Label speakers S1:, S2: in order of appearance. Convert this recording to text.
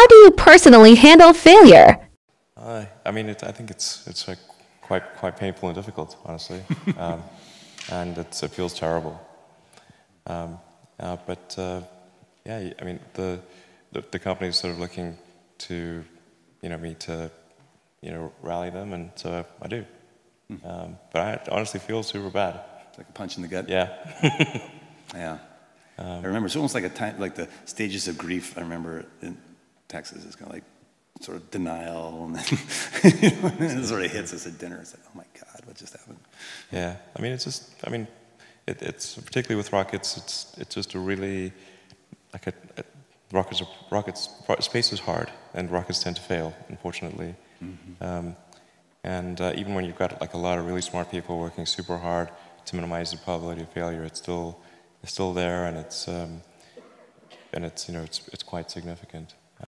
S1: do you personally handle failure?
S2: I mean, I think it's like quite painful and difficult, honestly, and it feels terrible. Yeah, I mean, the company is sort of looking to, me to, rally them, and so I do. But I honestly feel super bad.
S3: It's like a punch in the gut?
S2: Yeah.
S3: Yeah. I remember, it's almost like a time, like the stages of grief, I remember in Texas, it's kind of like sort of denial, and then it sort of hits us at dinner. It's like, oh my God, what just happened?
S2: Yeah, I mean, it's particularly with rockets, it's just a really, like rockets, space is hard, and rockets tend to fail, unfortunately.
S3: Mm-hmm.
S2: Even when you've got like a lot of really smart people working super hard to minimize the probability of failure, it's still there, and it's quite significant.